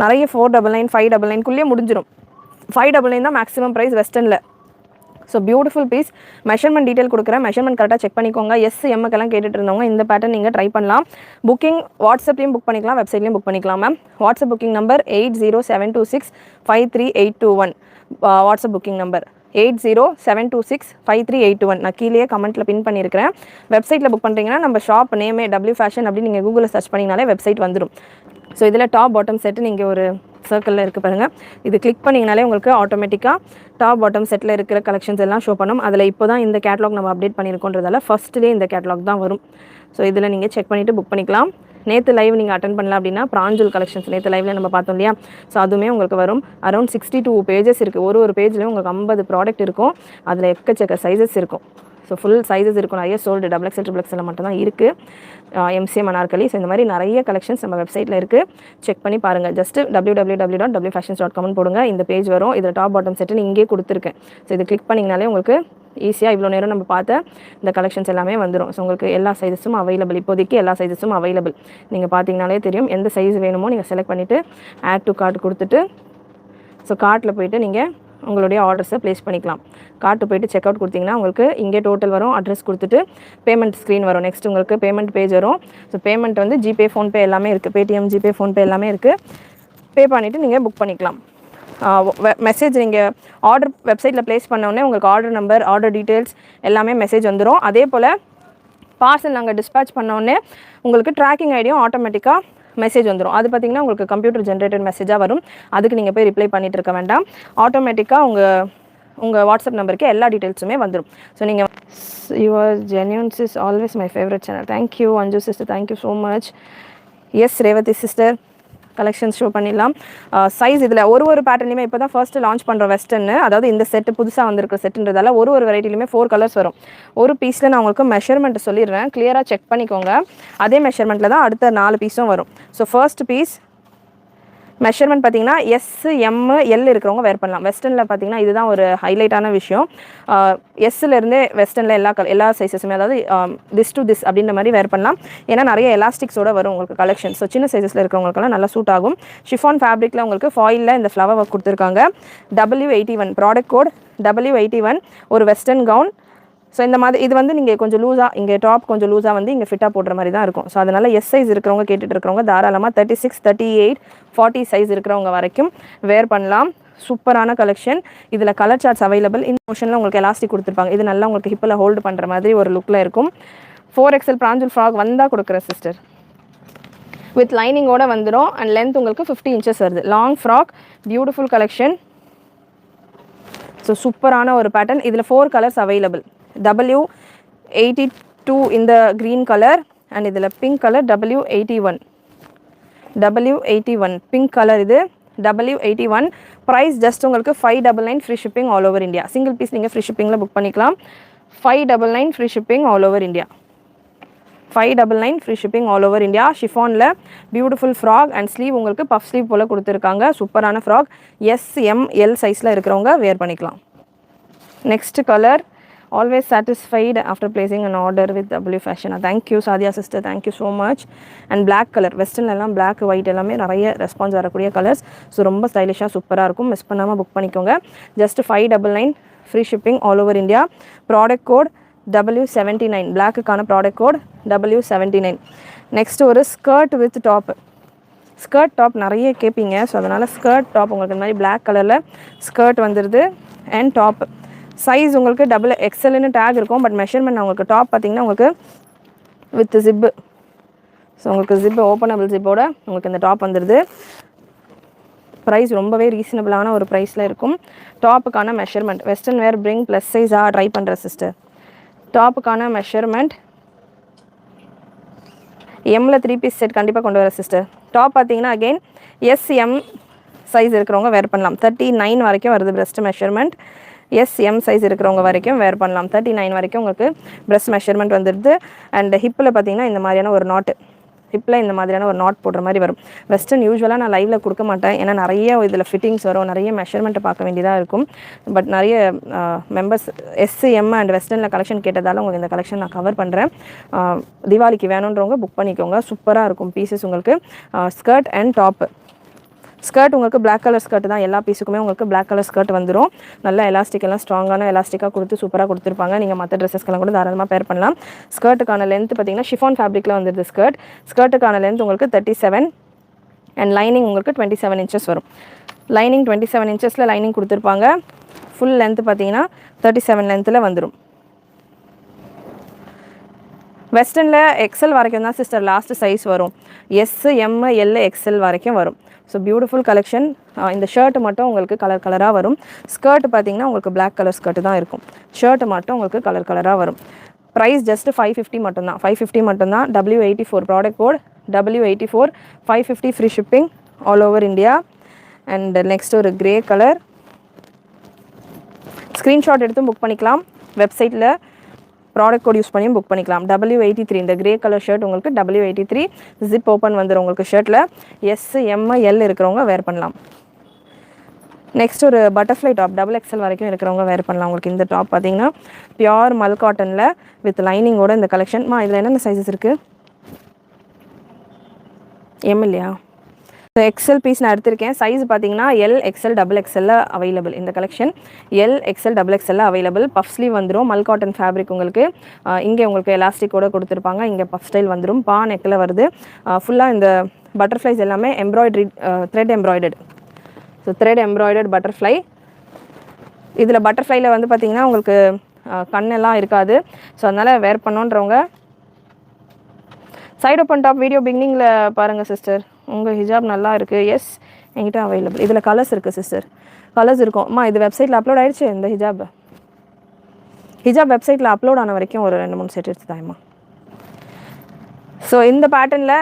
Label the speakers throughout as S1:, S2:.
S1: நிறைய 499 599 முடிஞ்சிடும். 599 தான் மேக்ஸிமம் ப்ரைஸ் வெஸ்டர்னில். So beautiful piece. Measurement detail கொடுக்குறேன், மெஷர்மெண்ட் கரெக்டாக செக் பண்ணிக்கோங்க. எம்முக்கெல்லாம் கேட்டுட்டு இருந்தவங்க இந்த பேட்டர்ன் நீங்கள் ட்ரை பண்ணலாம். புக்கிங் வாட்ஸ்அப்லேயும் புக் பண்ணிக்கலாம், வெப்சைட்லேயும் புக் பண்ணிக்கலாம் ma'am. WhatsApp booking number 8072653821. WhatsApp booking number 8072653821. நான் கீழே கமெண்ட்டில் பின் பண்ணியிருக்கிறேன். வெப்சைட்டில் புக் பண்ணுறீங்கன்னா நம்ம ஷாப் நேமே W ஃபேஷன் அப்படின்னு நீங்கள் கூகுளில் சர்ச் பண்ணிங்கனாலே வெப்சைட் வந்துடும். ஸோ இதில் டாப் பாட்டம் செட்டு நீங்கள் ஒரு சர்க்கிளில் இருக்குது பாருங்கள், இது கிளிக் பண்ணிங்கனாலே உங்களுக்கு ஆட்டோமேட்டிக்காக டாப் பாட்டம் செட்டில் இருக்கிற கலெக்ஷன்ஸ் எல்லாம் ஷோ பண்ணும். அதில் இப்போ தான் இந்த கேட்லாக் நம்ம அப்டேட் பண்ணியிருக்கோன்றதால ஃபஸ்ட்லேயே இந்த கேட்லாக் தான் வரும். ஸோ இதில் நீங்கள் செக் பண்ணிவிட்டு புக் பண்ணிக்கலாம். நேற்று லைவ் நீங்கள் அட்டன் பண்ணல அப்படின்னா பிராஞ்சல் கலெக்ஷன்ஸ் நேற்று லைவில் நம்ம பார்த்தோம் இல்லையா, ஸோ அதுவுமே உங்களுக்கு வரும். அரௌண்ட் 62 பேஜஸ் இருக்குது. ஒரு பேஜ்லேயும் உங்களுக்கு 50 ப்ராடக்ட் இருக்கும். அதில் எக்கச்சக்க சைஸஸ் இருக்கும். ஸோ ஃபுல் சைஸஸ் இருக்கும். நிறைய சோல்டு XXL XXL மட்டும் தான் இருக்குது. MCM அனார்கலி. ஸோ இந்த மாதிரி நிறைய கலெக்ஷன்ஸ் நம்ம வெப்சைட்டில் இருக்குது. செக் பண்ணி பாருங்கள். ஜஸ்ட் www.wfashions.com போடுங்க, இந்த பேஜ் வரும். இதில் டாப் பாட்டம் செட்டு இங்கே கொடுத்துருக்கேன். ஸோ இது கிளிக் பண்ணிங்கனாலே உங்களுக்கு ஈஸியாக இவ்வளோ நேரம் நம்ம பார்த்த இந்த கலெக்ஷன்ஸ் எல்லாமே வந்துடும். ஸோ உங்களுக்கு எல்லா சைஸஸும் அவைலபிள், இப்போதைக்கு எல்லா சைஸஸும் அவைலபிள். நீங்கள் பார்த்தீங்கனாலே தெரியும் எந்த சைஸ் வேணுமோ நீங்கள் செலக்ட் பண்ணிவிட்டு ஆட் டு கார்ட் கொடுத்துட்டு ஸோ கார்ட்டில் போய்ட்டு நீங்கள் உங்களுடைய ஆர்டர்ஸை ப்ளேஸ் பண்ணிக்கலாம். கார்ட்டு போய்ட்டு செக் அவுட் கொடுத்தீங்கன்னா உங்களுக்கு இங்கே டோட்டல் வரும். அட்ரஸ் கொடுத்துட்டு பேமெண்ட் ஸ்க்ரீன் வரும். நெக்ஸ்ட் உங்களுக்கு பேமெண்ட் பேஜ் வரும். ஸோ பேமெண்ட் வந்து ஜிபே, ஃபோன்பே எல்லாமே இருக்குது. பேடிஎம், ஜிபே, ஃபோன்பே எல்லாமே இருக்குது. பே பண்ணிவிட்டு நீங்கள் புக் பண்ணிக்கலாம். மெசேஜ் நீங்கள் ஆர்டர் வெப்சைட்டில் ப்ளேஸ் பண்ணோடனே உங்களுக்கு ஆர்டர் நம்பர், ஆர்டர் டீட்டெயில்ஸ் எல்லாமே மெசேஜ் வந்துடும். அதே போல் பார்சல் நாங்கள் டிஸ்பேச் பண்ணோடனே உங்களுக்கு ட்ராக்கிங் ஐடியும் ஆட்டோமேட்டிக்காக மெசேஜ் வந்துடும். அது பார்த்திங்கன்னா உங்களுக்கு கம்ப்யூட்டர் ஜென்ரேட்டட் மெசேஜாக வரும். அதுக்கு நீங்கள் போய் ரிப்ளை பண்ணிகிட்டு இருக்க வேண்டாம். ஆட்டோமேட்டிக்காக உங்கள் வாட்ஸ்அப் நம்பருக்கு எல்லா டீட்டெயில்ஸுமே வந்துடும். ஸோ நீங்கள் your genuines is always my favourite channel. Thank you Anju sister, thank you so much. Yes Revathi sister, collections show பண்ணிடலாம். சைஸ் இதில் ஒரு பேட்டர்லையுமே இப்போ தான் ஃபர்ஸ்ட்டு லான்ச் பண்ணுறோம் வெஸ்டர்னு. அதாவது இந்த செட்டு புதுசாக வந்திருக்கிற செட்டுன்றதால ஒரு வெரைட்டிலையுமே 4 கலர்ஸ் வரும். ஒரு பீஸில் நான் உங்களுக்கு மெஷர்மெண்ட் சொல்லிடுறேன், கிளியராக செக் பண்ணிக்கோங்க. அதே மெஷர்மெண்ட்டில் தான் அடுத்த 4 பீஸும் வரும். ஸோ ஃபர்ஸ்ட் பீஸ் மெஷர்மெண்ட் பார்த்தீங்கன்னா SML இருக்கிறவங்க வேர் பண்ணலாம். வெஸ்டர்னில் பார்த்தீங்கன்னா இதுதான் ஒரு ஹைலைட்டான விஷயம். எஸ்லேருந்தே வெஸ்டர்னில் எல்லா சைஸஸுமே, அதாவது திஸ் டு திஸ் அப்படின்ற மாதிரி வேர் பண்ணலாம். ஏன்னா நிறைய எலாஸ்டிக்ஸோட வரும் உங்களுக்கு கலெக்ஷன். ஸோ சின்ன சைஸஸில் இருக்கிறவங்களுக்கெல்லாம் நல்லா சூட் ஆகும். ஷிஃபான் ஃபேப்ரிக்கில் உங்களுக்கு ஃபாயிலில் இந்த ஃப்ளவர் ஒர்க் கொடுத்துருக்காங்க. W81 ப்ராடக்ட் கோட் W81, ஒரு வெஸ்டர்ன் கவுன். ஸோ இந்த மாதிரி இது வந்து நீங்கள் கொஞ்சம் லூஸாக, இங்கே டாப் கொஞ்சம் லூஸாக வந்து இங்கே ஃபிட்டாக போடுற மாதிரி தான் இருக்கும். ஸோ அதனால் எஸ் சைஸ் இருக்கிறவங்க கேட்டுட்டு இருக்கிறவங்க தாராளமாக 36, 38, 40 சைஸ் இருக்கிறவங்க வரைக்கும் வேர் பண்ணலாம். சூப்பரான கலெக்ஷன். இதில் கலர் சார்ட்ஸ் அவைலபிள். இந்த மோஷனில் உங்களுக்கு எலாஸ்டிக் கொடுத்துருப்பாங்க. இது நல்லா உங்களுக்கு ஹிப்பில் ஹோல்டு பண்ணுற மாதிரி ஒரு லுக்கில் இருக்கும். 4XL பிராஞ்சல் ஃப்ராக் வந்தால் கொடுக்குறேன் சிஸ்டர். வித் லைனிங்கோடு வந்துடும். அண்ட் லென்த் உங்களுக்கு 50 inches வருது. Long frock, beautiful collection. So சூப்பரான ஒரு பேட்டர்ன். இதில் 4 கலர்ஸ் அவைலபிள். W82 இந்த க்ரீன் கலர், அண்ட் இதில் pink colour W81 pink colour. இது W81. ப்ரைஸ் ஜஸ்ட் உங்களுக்கு 599 free shipping all over India. Single piece நீங்கள் ஃப்ரீ ஷிப்பிங்கில் புக் பண்ணிக்கலாம். 599 free shipping all over India. 599 free shipping all over India. ஷிஃபானில் beautiful frock and sleeve உங்களுக்கு puff sleeve போல் கொடுத்துருக்காங்க. சூப்பரான ஃப்ராக். SML சைஸில் இருக்கிறவங்க வேர் பண்ணிக்கலாம். Next colour, always satisfied after placing an order with W fashion. Thank you Sadia sister, thank you so much. And black colour, வெஸ்டர்ன்லாம் black, white எல்லாமே நிறைய ரெஸ்பான்ஸ் வரக்கூடிய கலர்ஸ். ஸோ ரொம்ப ஸ்டைலிஷாக சூப்பராக இருக்கும். மிஸ் பண்ணாமல் புக் பண்ணிக்கோங்க. Just 599 free shipping all over India. Product code W79, பிளாக்குக்கான ப்ராடக்ட் கோட் W79. நெக்ஸ்ட் ஒரு skirt with top. Skirt top நிறைய கேட்பீங்க. ஸோ அதனால் ஸ்கர்ட் டாப் உங்களுக்கு இந்த மாதிரி பிளாக் கலரில் ஸ்கர்ட் வந்துடுது. அண்ட் டாப் சைஸ் உங்களுக்கு XXLன்னு டேக் இருக்கும். பட் மெஷர்மெண்ட் உங்களுக்கு டாப் பார்த்தீங்கன்னா உங்களுக்கு வித் ஜிப்பு. ஸோ உங்களுக்கு ஜிப்பு, ஓப்பனபிள் ஜிப்போட உங்களுக்கு இந்த டாப் வந்துடுது. ப்ரைஸ் ரொம்பவே ரீசனபிளான ஒரு ப்ரைஸில் இருக்கும். டாப்புக்கான measurement western wear bring plus சைஸாக ட்ரை பண்ணுற சிஸ்டர். டாப்புக்கான மெஷர்மெண்ட் எம்மில் 3 பீஸ் செட் கண்டிப்பாக கொண்டு வர சிஸ்டர். டாப் பார்த்தீங்கன்னா அகெயின் SM சைஸ் இருக்கிறவங்க வேர் பண்ணலாம். 39 வரைக்கும் வருது பிரெஸ்ட் மெஷர்மெண்ட். SM சைஸ் இருக்கிறவங்க வரைக்கும் வேர் பண்ணலாம். 39 வரைக்கும் உங்களுக்கு பிரெஸ்ட் மெஷர்மெண்ட் வந்துடுது. அண்ட் ஹிப்பில் பார்த்தீங்கன்னா இந்த மாதிரியான ஒரு நாட்டு, ஹிப்பில் இந்த மாதிரியான ஒரு நாட் போடுற மாதிரி வரும். வெஸ்டர்ன் யூஸ்வலாக நான் லைவில் கொடுக்க மாட்டேன். ஏன்னா நிறைய இதில் ஃபிட்டிங்ஸ் வரும், நிறைய மெஷர்மெண்ட்டை பார்க்க வேண்டியதாக இருக்கும். பட் நிறைய மெம்பர்ஸ் SM அண்ட் வெஸ்டர்னில் கலெக்ஷன் கேட்டதால் உங்களுக்கு இந்த கலெக்ஷன் நான் கவர் பண்ணுறேன். தீபாவளிக்கு வேணுன்றவங்க புக் பண்ணிக்கோங்க. சூப்பராக இருக்கும் பீசஸ் உங்களுக்கு. Skirt and top. ஸ்கர்ட் உங்களுக்கு பிளாக் கலர் ஸ்கர்ட் தான், எல்லா பீஸுக்குமே உங்களுக்கு பிளாக் கலர் ஸ்கர்ட் வந்துடும். நல்லா எலாஸ்டிக் எல்லாம் ஸ்ட்ராங்கான எலாஸ்டிக்காக கொடுத்து சூப்பராக கொடுத்துருப்பாங்க. நீங்கள் மற்ற ட்ரெஸ்ஸஸ்க்கெல்லாம் கூட தாராளமாக பேர் பண்ணலாம். ஸ்கர்ட்டுக்கான லென்த் பார்த்தீங்கன்னா ஷிஃபான் ஃபேப்ரிக்கில் வந்துடுது ஸ்கர்ட்டுக்கான லென்த் உங்களுக்கு 37 அண்ட் லைனிங் உங்களுக்கு 27 இன்ச்சஸ் வரும். லைனிங் 27 இன்ச்சஸில் லைனிங் கொடுத்துருப்பாங்க. ஃபுல் லென்த்து பார்த்தீங்கன்னா 37 லென்த்தில் வந்துடும். வெஸ்டர்னில் எக்ஸல் வரைக்கும் தான் சிஸ்டர் லாஸ்ட் சைஸ் வரும். எஸ், எம், எல், எக்ஸல் வரைக்கும் வரும். So beautiful collection. இந்த ஷர்ட்டு மட்டும் உங்களுக்கு கலர் கலராக வரும். ஸ்கர்ட் பார்த்தீங்கன்னா உங்களுக்கு பிளாக் கலர் ஸ்கர்ட்டு தான் இருக்கும். ஷர்ட்டு மட்டும் உங்களுக்கு கலர் கலராக வரும். ப்ரைஸ் ஜஸ்ட் 550 மட்டும்தான். 550 மட்டும்தான். W84 product code W84, 550 free shipping all over India. And next ஒரு கிரே கலர். ஸ்க்ரீன்ஷாட் எடுத்தும் புக் பண்ணிக்கலாம். வெப்சைட்டில் ப்ராடக்ட் கோட் யூஸ் பண்ணியும் புக் பண்ணிக்கலாம். W83 இந்த கிரே கலர் ஷர்ட் உங்களுக்கு W83 ஜிப் ஓப்பன் வந்துடும் உங்களுக்கு ஷர்ட்டில். எஸ், எம், எல் இருக்கிறவங்க வேர் பண்ணலாம். நெக்ஸ்ட் ஒரு பட்டர்ஃப்ளை டாப் XXL வரைக்கும் இருக்கிறவங்க வேர் பண்ணலாம். உங்களுக்கு இந்த டாப் பார்த்தீங்கன்னா பியோர் மல் காட்டனில் வித் லைனிங்கோட இந்த கலெக்ஷன்மா. இதில் என்னென்ன சைஸஸ் இருக்குது? எம் இல்லையா? எக்ஸல் பீஸ் நான் எடுத்திருக்கேன். சைஸ் பார்த்தீங்கன்னா எல், எக்ஸல், XXL அவைலபிள். இந்த collection L, XL, XXL available. Puff sleeve வந்துடும். மல் காட்டன் ஃபேப்ரிக் உங்களுக்கு. இங்கே உங்களுக்கு எலாஸ்டிக்கோட கொடுத்துருப்பாங்க. இங்கே பஃப் ஸ்டைல் வந்துடும். பா நெக்கில் வருது. ஃபுல்லாக இந்த பட்டர்ஃப்ளைஸ் எல்லாமே embroidery, thread embroidered. So thread embroidered butterfly. இதில் பட்டர்ஃப்ளைல வந்து பார்த்திங்கன்னா உங்களுக்கு கண்ணெல்லாம் இருக்காது. ஸோ அதனால் வேர் பண்ணோன்றவங்க சைட் ஓப்பன் டாப் வீடியோ பிகினிங்கில் பாருங்கள் சிஸ்டர். உங்கள் ஹிஜாப் நல்லா இருக்குது. எஸ், என்கிட்ட அவைலபிள். இதில் கலர்ஸ் இருக்குது சிஸ்டர். கலர்ஸ் இருக்கும். அம்மா இது வெப்சைட்டில் அப்லோட் ஆகிடுச்சு. இந்த ஹிஜாப் வெப்சைட்டில் அப்லோட் ஆன வரைக்கும் ஒரு 2-3 செட் எடுத்து தாயம்மா. ஸோ இந்த பேட்டர்னில்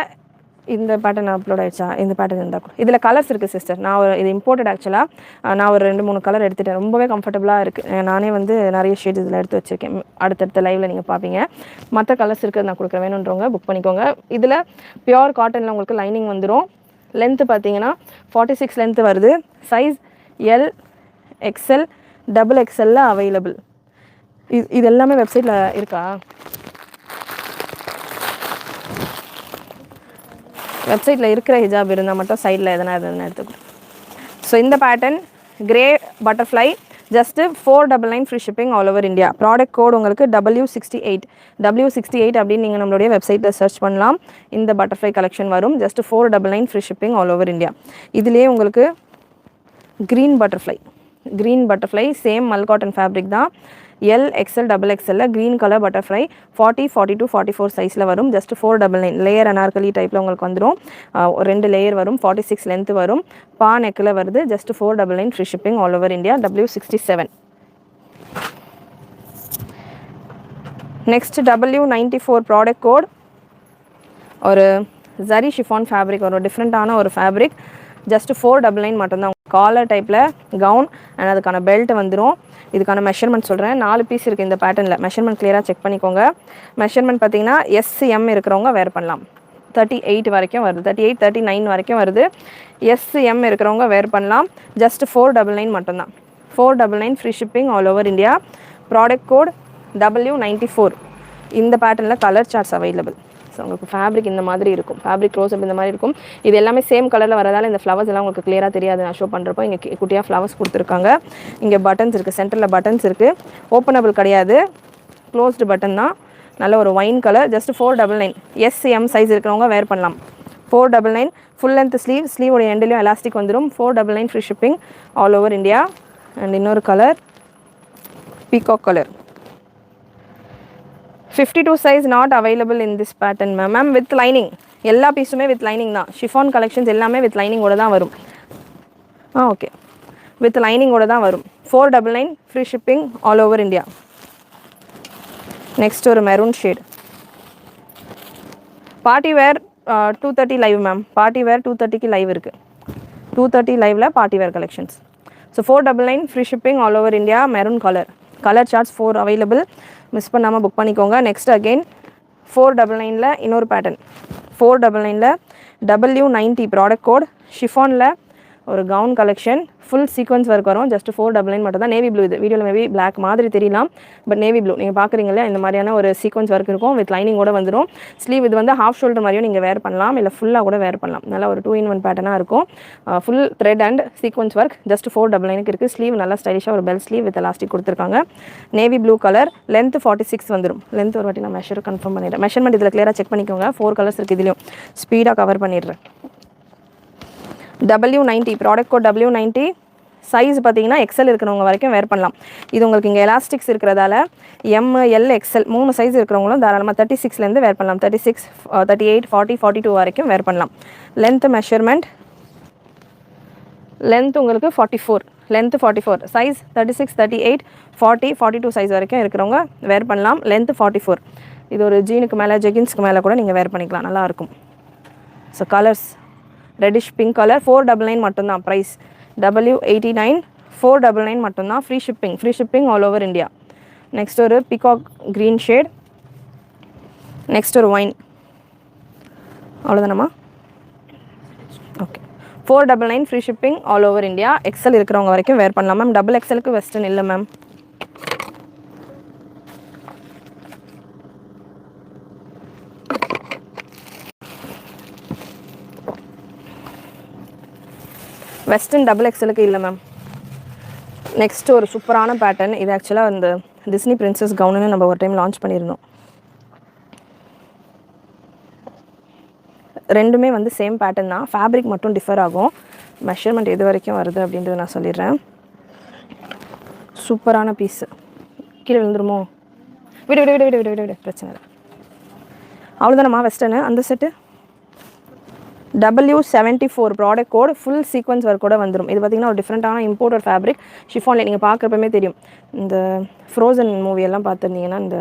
S1: இந்த பேட்டர்ன் அப்லோட் ஆகிடுச்சா? இந்த பேட்டர்ன் இருந்தால் கூட இதில் கலர்ஸ் இருக்குது சிஸ்டர். நான் இது இம்போர்ட்டட் ஆக்சுவலாக. நான் ஒரு 2-3 கலர் எடுத்துகிட்டேன். ரொம்பவே கம்ஃபர்டபுளாக இருக்குது. நானே வந்து நிறைய ஷேட் இதில் எடுத்து வச்சுருக்கேன். அடுத்தடுத்த லைவில் நீங்கள் பார்ப்பீங்க. மற்ற கலர்ஸ் இருக்குது, நான் கொடுக்குறேன். வேணுன்றவங்க புக் பண்ணிக்கோங்க. இதில் பியோர் காட்டனில் உங்களுக்கு லைனிங் வந்துடும். லென்த்து பார்த்தீங்கன்னா 46 லென்த்து வருது. Size L, XL, XXL available. இது எல்லாமே வெப்சைட்டில் இருக்கா? வெப்சைட்டில் இருக்கிற ஹிஜாப் இருந்தால் மட்டும் சைடில் எதனா எடுத்துக்கணும். ஸோ இந்த pattern grey butterfly just 499 free shipping all over India. Product code உங்களுக்கு W68 அப்படின்னு நீங்கள் நம்மளுடைய வெப்சைட்டில் சர்ச் பண்ணலாம். இந்த பட்டர்ஃப்ளை கலெக்ஷன் வரும். Just 499 free shipping all over India. இதுலேயே உங்களுக்கு green butterfly same mul cotton fabric தான். L, XL, XXL green colour butterfly 40, 42, 44 சைஸில் வரும். ஜஸ்ட் 499 லேயர் அனார்கலி டைப்பில் உங்களுக்கு வந்துடும். 2 லேயர் வரும். 46 லென்த்து வரும். பா நெக்கில் வருது. Just 499 free shipping all over India. W67. Next W94 product code. ஒரு ஜரி ஷிஃபான் ஃபேப்ரிக், ஒரு டிஃப்ரெண்ட்டான ஒரு ஃபேப்ரிக். ஜஸ்ட் 499 மட்டும்தான். காலர் டைப்பில் கவுன் அண்ட் அதுக்கான பெல்ட் வந்துடும். இதுக்கான மெஷர்மெண்ட் சொல்கிறேன். 4 பீஸ் இருக்குது இந்த பேட்டர்னில். மெஷர்மெண்ட் கிளியராக செக் பண்ணிக்கோங்க. மெஷர்மெண்ட் பார்த்தீங்கன்னா SM இருக்கிறவங்க வேர் பண்ணலாம். 38 வரைக்கும் வருது. 38, 39 வரைக்கும் வருது. SM இருக்கிறவங்க வேர் பண்ணலாம். ஜஸ்ட் 499 மட்டும்தான். 499 free shipping all over India. Product code W94. இந்த பேட்டர்னில் கலர் சார்ட்ஸ் அவைலபிள். ஸோ உங்களுக்கு ஃபேப்ரிக் இந்த மாதிரி இருக்கும். ஃபேப்ரிக் க்ளோஸ்அப் இந்த மாதிரி இருக்கும். இது எல்லாமே சேம் கலரில் வரதால் இந்த ஃப்ளவர்ஸ் எல்லாம் உங்களுக்கு கிளியராக தெரியாது. நான் ஷோ பண்ணுறப்போ இங்கே குட்டியாக ஃப்ளவர்ஸ் கொடுத்துருக்காங்க. இங்கே பட்டன்ஸ் இருக்குது. சென்டரில் பட்டன்ஸ் இருக்குது. ஓப்பனபிள் கிடையாது. க்ளோஸ்டு பட்டன் தான். நல்ல ஒரு wine colour. Just 499. SM size இருக்கிறவங்க வேர் பண்ணலாம். 499 ஃபுல் லென்த் ஸ்லீவோட எண்ட்லேயும் எலாஸ்டிக் வந்துடும். 499 free shipping all over India. And இன்னொரு colour peacock colour. 52 size not available in this pattern ma'am. With lining. எல்லா பீஸுமே வித் லைனிங் தான். ஷிஃபான் கலெக்ஷன்ஸ் எல்லாமே with லைனிங்கோட தான் வரும். ஓகே, வித் லைனிங்கோட தான் வரும். 499 free shipping all over India. Next ஒரு maroon shade. Party wear 2:30 live ma'am. Party wear 2:30க்கு லைவ் இருக்குது. 2:30 லைவில் party wear collections. So 499 free shipping all over India. Maroon colour charts 4 available. Miss பண்ணாமல் book பண்ணிக்கோங்க. Next again 499ல் இன்னொரு pattern. 499ல் W90 product code. ஷிஃபானில் ஒரு gown collection full sequins work வரும். ஜஸ்ட் 499 மட்டும் தான். நேவி ப்ளூ இது வீடியோவில் மேபி பிளாக் மாதிரி தெரியலாம், பட் நேவி ப்ளூ நீங்கள் பார்க்குறீங்களா இந்த மாதிரியான ஒரு சீக்வன்ஸ் ஒர்க் இருக்கும். வித் லைனிங்கோட வந்துடும். ஸ்லீவ் இது வந்து ஹாஃப் ஷோல்டர் மாதிரியும் நீங்கள் வேர் பண்ணலாம், இல்லை ஃபுல்லாக கூட வேர் பண்ணலாம். நல்லா ஒரு 2-in-1 பேட்டர்னாக இருக்கும். Full thread and sequence work. Just 499 இருக்குது. ஸ்லீவ் நல்லா ஸ்டைலிஷாக ஒரு பெல் ஸ்லீவ் வித் எலாஸ்டிக் கொடுத்துருக்காங்க. Navy blue colour. லென்த் 46 வந்துடும். லென்த் ஒரு வாட்டி நான் மெஷர் கன்ஃபார்ம் பண்ணிடுறேன். மெஷர்மெண்ட் இதில் கிளியராக செக் பண்ணிக்கோங்க. 4 கலர்ஸ் இருக்குது. இதுலையும் ஸ்பீடாக கவர் பண்ணிடுறேன். W90 product code W90. Size பார்த்தீங்கன்னா எக்ஸல் இருக்கிறவங்க வரைக்கும் வேர் பண்ணலாம். இது உங்களுக்கு இங்கே எலாஸ்டிக்ஸ் இருக்கிறதால ML XL 3 சைஸ் இருக்கிறவங்களும் தாராளமாக 36லேருந்து வேர் பண்ணலாம். 36, 38, 40, 42 வரைக்கும் வேர் பண்ணலாம். லென்த் மெஷர்மெண்ட் லென்த் உங்களுக்கு 44. லென்த் 44. சைஸ் 36, 38, 40, 42 சைஸ் வரைக்கும் இருக்கிறவங்க வேர் பண்ணலாம். லென்த் 44. இது ஒரு ஜீனுக்கு மேலே ஜெகின்ஸ்க்கு மேலே கூட நீங்கள் வேர் பண்ணிக்கலாம். நல்லாயிருக்கும். So colours reddish pink colour. 499 மட்டும்தான் ப்ரைஸ். W89 499 மட்டும்தான். Free shipping all over India. Next ஒரு பிகாக் க்ரீன் ஷேட். நெக்ஸ்ட் ஒரு ஒயின். அவ்வளோதானம்மா? Okay. 499 free shipping all over India. XL இருக்கிறவங்க வரைக்கும் வேர் பண்ணலாம் மேம். டபுள் எக்ஸலுக்கு வெஸ்டர்ன் இல்லை மேம். வெஸ்டர்ன் டபுள் எக்ஸலுக்கு இல்லை மேம். நெக்ஸ்ட் ஒரு சூப்பரான பேட்டர்ன். இது ஆக்சுவலாக இந்த டிஸ்னி பிரின்சஸ் கவுனுன்னு நம்ம ஒரு டைம் லான்ச் பண்ணியிருந்தோம். ரெண்டுமே வந்து சேம் பேட்டர்ன் தான். ஃபேப்ரிக் மட்டும் டிஃபர் ஆகும். மெஷர்மெண்ட் எது வரைக்கும் வருது அப்படின்றது நான் சொல்லிடுறேன். சூப்பரான பீஸு. கீழே விழுந்துருமோ? விடு விடு விடு விடு விடு விடு பிரச்சனை இல்லை. அவ்வளோதானம்மா வெஸ்டர்னு. அந்த set W74 product code. Full sequins ஒர்க்கோட வந்துடும். இது பார்த்திங்கன்னா ஒரு டிஃப்ரெண்ட்டான இம்போர்ட்டட் ஃபேப்ரிக். ஷிஃபானில் நீங்கள் பார்க்குறப்பமே தெரியும். இந்த ஃப்ரோசன் மூவியெல்லாம் பார்த்துருந்தீங்கன்னா, இந்த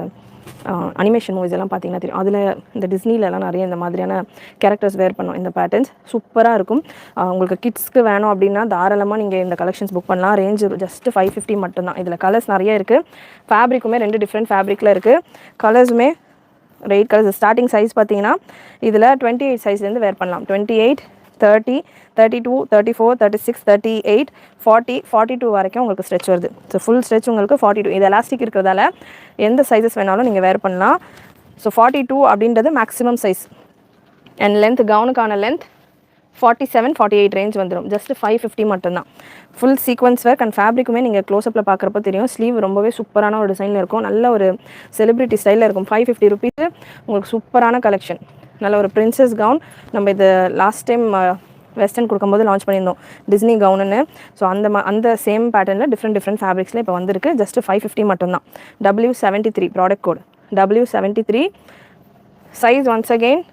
S1: அனிமேஷன் மூவிஸ் எல்லாம் பார்த்தீங்கன்னா தெரியும். அதில் இந்த டிஸ்னிலலாம் நிறைய இந்த மாதிரியான கேரக்டர்ஸ் வேர் பண்ணும். இந்த பேட்டர்ன்ஸ் சூப்பராக இருக்கும். உங்களுக்கு கிட்ஸ்க்கு வேணும் அப்படின்னா தாராளமாக நீங்கள் இந்த கலெக்ஷன்ஸ் புக் பண்ணலாம். ரேஞ்ச் ஜஸ்ட் 550 மட்டும்தான். இதில் கலர்ஸ் நிறைய இருக்குது. ஃபேப்ரிக்குமே 2 டிஃப்ரெண்ட் ஃபேப்ரிக்கில் இருக்குது. கலர்ஸுமே ரெட் கலர்ஸ். ஸ்டார்டிங் சைஸ் பார்த்தீங்கன்னா இதில் 28 சைஸ்லேருந்து வேர் பண்ணலாம். 28, 30, 32, 34, 36, 38, 40, 42 வரைக்கும் உங்களுக்கு ஸ்ட்ரெச் வருது. ஸோ ஃபுல் ஸ்ட்ரெச் உங்களுக்கு 42. இது எலாஸ்டிக் இருக்கிறதால எந்த சைஸஸ் வேணாலும் நீங்கள் வேர் பண்ணலாம். ஸோ 42 அப்படின்றது மேக்ஸிமம் சைஸ். அண்ட் லென்த் கவுனுக்கான லென்த் 47, 48 ரேஞ்ச் வந்துடும். ஜஸ்ட் 550 மட்டும்தான். ஃபுல் சீக்வன்ஸ் ஒர்க் அண்ட் ஃபேப்ரிக்குமே நீங்கள் க்ளோஸ்அப்பில் பார்க்குறப்ப தெரியும். ஸ்லீவ் ரொம்பவே சூப்பரான ஒரு டிசைனில் இருக்கும். நல்ல ஒரு செலிப்ரிட்டி ஸ்டைலில் இருக்கும். 550 ருபீஸ் உங்களுக்கு சூப்பரான கலெக்ஷன். நல்ல ஒரு பிரின்சஸ் கவுன். நம்ம இது லாஸ்ட் டைம் வெஸ்டர்ன் கொடுக்கும்போது லான்ச் பண்ணியிருந்தோம், டிஸ்னி கவுனுன்னு. ஸோ அந்த சேம் பேட்டர்னில் டிஃப்ரெண்ட் ஃபேப்ரிக்ஸில் இப்போ வந்திருக்கு. ஜஸ்ட் 550 மட்டும்தான். W73 product code. W73 size once again